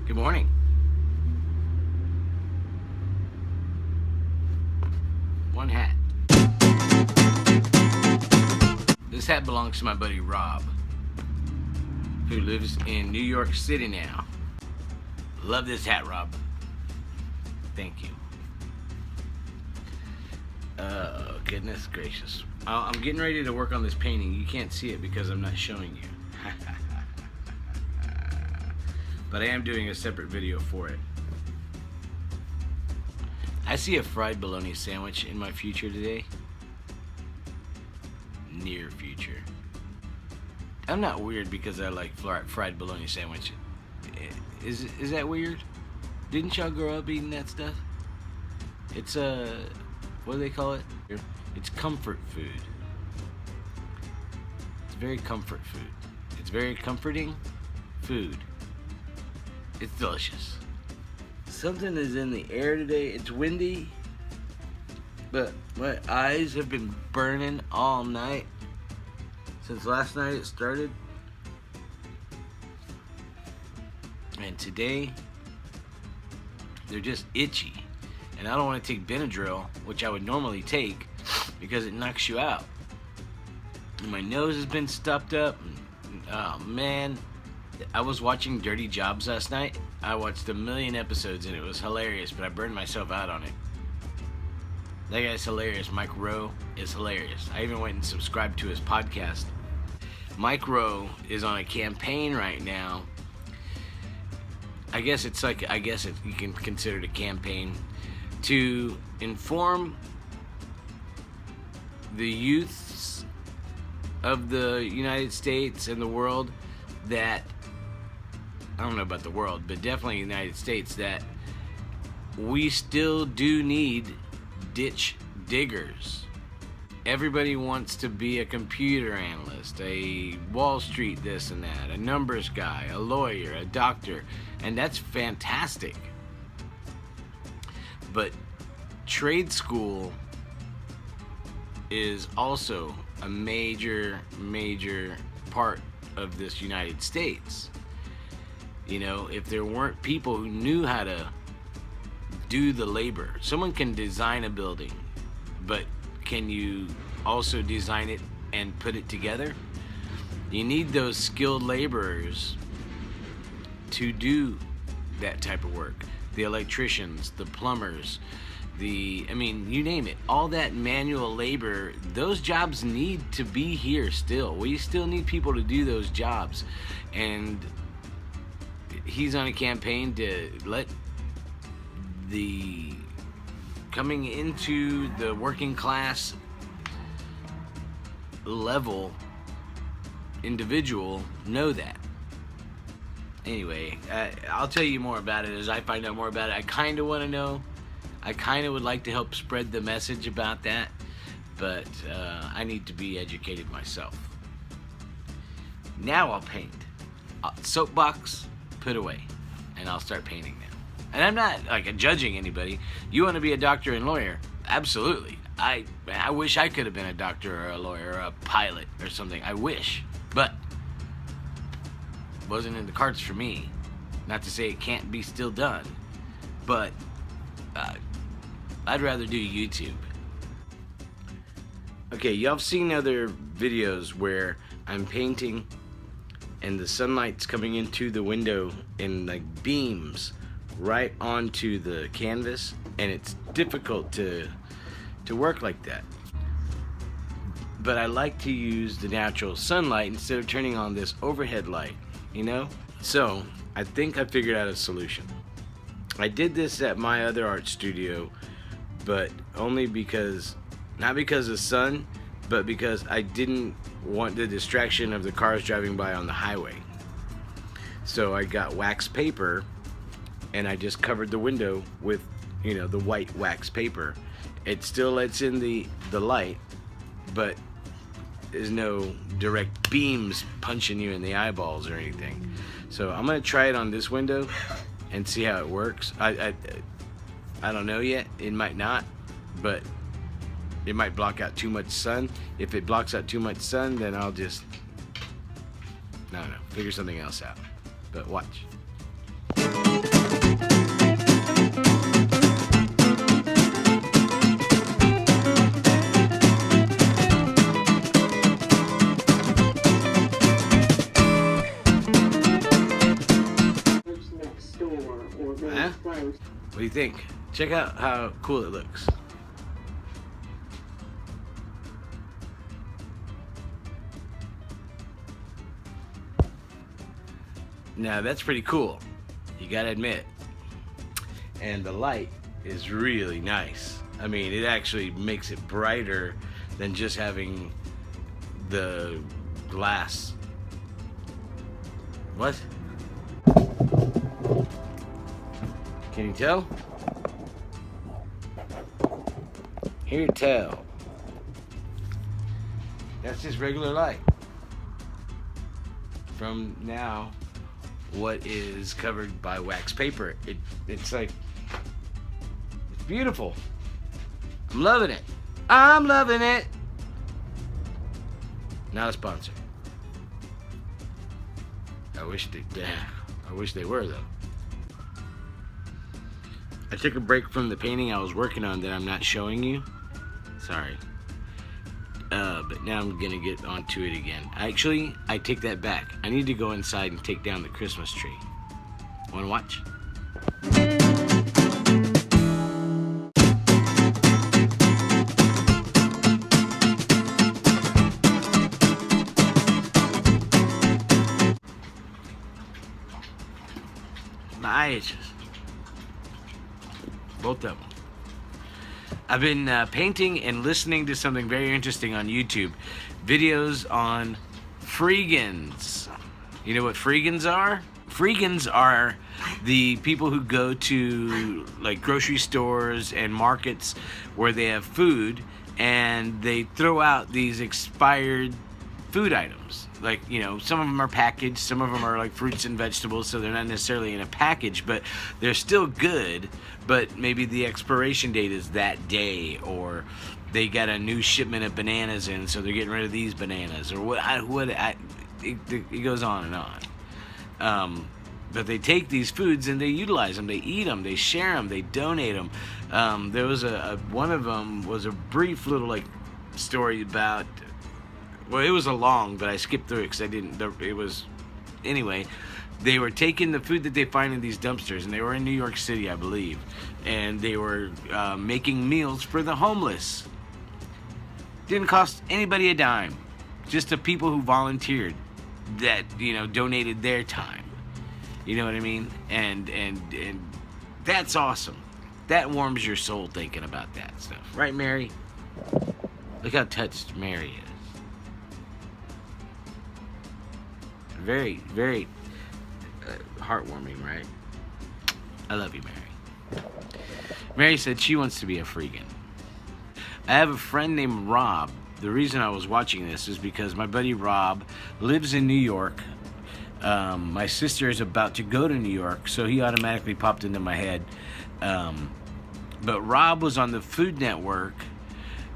Good morning. One hat. This hat belongs to my buddy Rob, who lives in New York City now. Love this hat, Rob. Thank you. Oh, goodness gracious. I'm getting ready to work on this painting. You can't see it because I'm not showing you. But I am doing a separate video for it. I see a fried bologna sandwich in my future today. Near future. I'm not weird because I like fried bologna sandwich. Is that weird? Didn't y'all grow up eating that stuff? It's what do they call it? It's comfort food. It's very comfort food. It's very comforting food. It's delicious. Something is in the air today. It's windy, but my eyes have been burning all night. Since last night it started. And today, they're just itchy. And I don't want to take Benadryl, which I would normally take, because it knocks you out. And my nose has been stuffed up. Oh man. I was watching Dirty Jobs last night. I watched 1 million episodes and it was hilarious, but I burned myself out on it. That guy's hilarious. Mike Rowe is hilarious. I even went and subscribed to his podcast. Mike Rowe is on a campaign right now. I guess you can consider it a campaign to inform the youths of the United States and the world that, I don't know about the world, but definitely the United States, that we still do need ditch diggers. Everybody wants to be a computer analyst, a Wall Street this and that, a numbers guy, a lawyer, a doctor, and that's fantastic. But trade school is also a major part of this United States. You know, if there weren't people who knew how to do the labor, someone can design a building, but can you also design it and put it together? You need those skilled laborers to do that type of work. The electricians, the plumbers, you name it. All that manual labor, those jobs need to be here still. We still need people to do those jobs. And he's on a campaign to let the coming into the working class level individual know that. Anyway, I'll tell you more about it as I find out more about it. I kind of want to know. I kind of would like to help spread the message about that, but I need to be educated myself. Now I'll paint. Soapbox, put away, and I'll start painting now. And I'm not judging anybody. You want to be a doctor and lawyer? Absolutely. I wish I could have been a doctor or a lawyer or a pilot or something. I wish, but it wasn't in the cards for me. Not to say it can't be still done, but I'd rather do YouTube. Okay, y'all have seen other videos where I'm painting and the sunlight's coming into the window in like beams right onto the canvas, and it's difficult to work like that. But I like to use the natural sunlight instead of turning on this overhead light, you know? So I think I figured out a solution. I did this at my other art studio, but only because, not because of sun, but because I didn't want the distraction of the cars driving by on the highway. So I got wax paper and I just covered the window with, the white wax paper. It still lets in the light, but there's no direct beams punching you in the eyeballs or anything. So I'm gonna try it on this window and see how it works. I don't know yet. It might not, but it might block out too much sun. If it blocks out too much sun, then I'll just, I don't know, figure something else out. But watch. Huh? What do you think? Check out how cool it looks. Now that's pretty cool, you gotta admit. And the light is really nice. I mean, it actually makes it brighter than just having the glass. What? Can you tell? Here, tell. That's just regular light. From now, what is covered by wax paper. It's like, it's beautiful. I'm loving it. I'm loving it. Not a sponsor. I wish they were though. I took a break from the painting I was working on that I'm not showing you. Sorry. But now I'm gonna get onto it again. Actually, I take that back. I need to go inside and take down the Christmas tree. Wanna watch? My itches. Both of them. I've been painting and listening to something very interesting on YouTube. Videos on Freegans. You know what Freegans are? Freegans are the people who go to like grocery stores and markets where they have food and they throw out these expired food items. Like, you know, some of them are packaged, some of them are like fruits and vegetables, so they're not necessarily in a package, but they're still good, but maybe the expiration date is that day, or they got a new shipment of bananas in, so they're getting rid of these bananas, or it goes on and on. But they take these foods and they utilize them, they eat them, they share them, they donate them. There was one of them was a brief little like story about, well, it was a long, but I skipped through it because I didn't, it was, anyway, they were taking the food that they find in these dumpsters, and they were in New York City, I believe, and they were making meals for the homeless. Didn't cost anybody a dime, just the people who volunteered that, you know, donated their time. You know what I mean? And that's awesome. That warms your soul thinking about that stuff. Right, Mary? Look how touched Mary is. Very, very heartwarming, right? I love you, Mary. Mary said she wants to be a Freegan. I have a friend named Rob. The reason I was watching this is because my buddy Rob lives in New York. My sister is about to go to New York, so he automatically popped into my head. But Rob was on the Food Network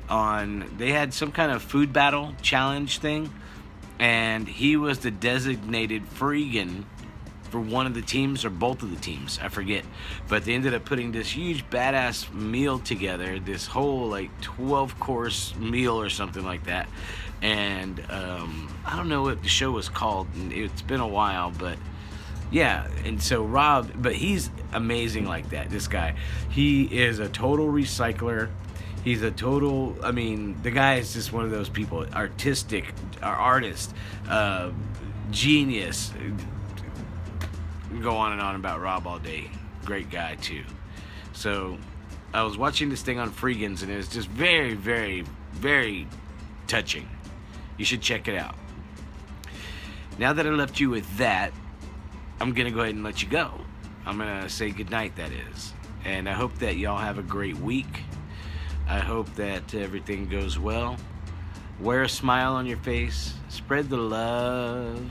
they had some kind of food battle challenge thing, and he was the designated Freegan for one of the teams or both of the teams, I forget, but they ended up putting this huge badass meal together, this whole like 12-course meal or something like that. And I don't know what the show was called, and it's been a while, but yeah. And so Rob, but he's amazing like that, this guy. He is a total recycler. He's a total, I mean, the guy is just one of those people, artistic, artist, genius. Go on and on about Rob all day. Great guy too. So I was watching this thing on Freegans, and it was just very, very, very touching. You should check it out. Now that I left you with that, I'm gonna go ahead and let you go. I'm gonna say goodnight, that is. And I hope that y'all have a great week. I hope that everything goes well. Wear a smile on your face. Spread the love.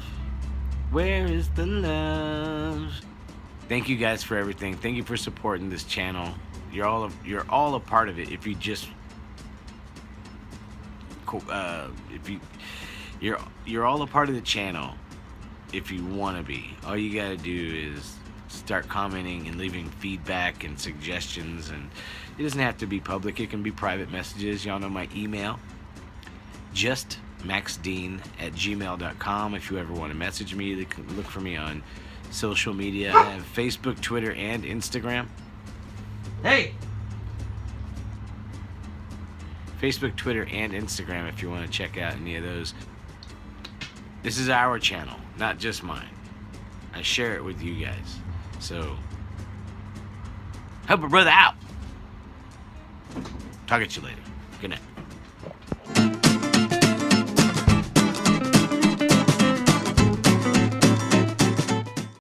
Where is the love? Thank you guys for everything. Thank you for supporting this channel. You're all a part of it. If you just you're all a part of the channel. If you want to be, all you gotta do is start commenting and leaving feedback and suggestions, and it doesn't have to be public. It can be private messages. Y'all know my email, justmaxdean@gmail.com. If you ever want to message me, look for me on social media. I have Facebook, Twitter, and Instagram. Hey! Facebook, Twitter, and Instagram if you want to check out any of those. This is our channel, not just mine. I share it with you guys. So, help a brother out. Talk at you later. Good night.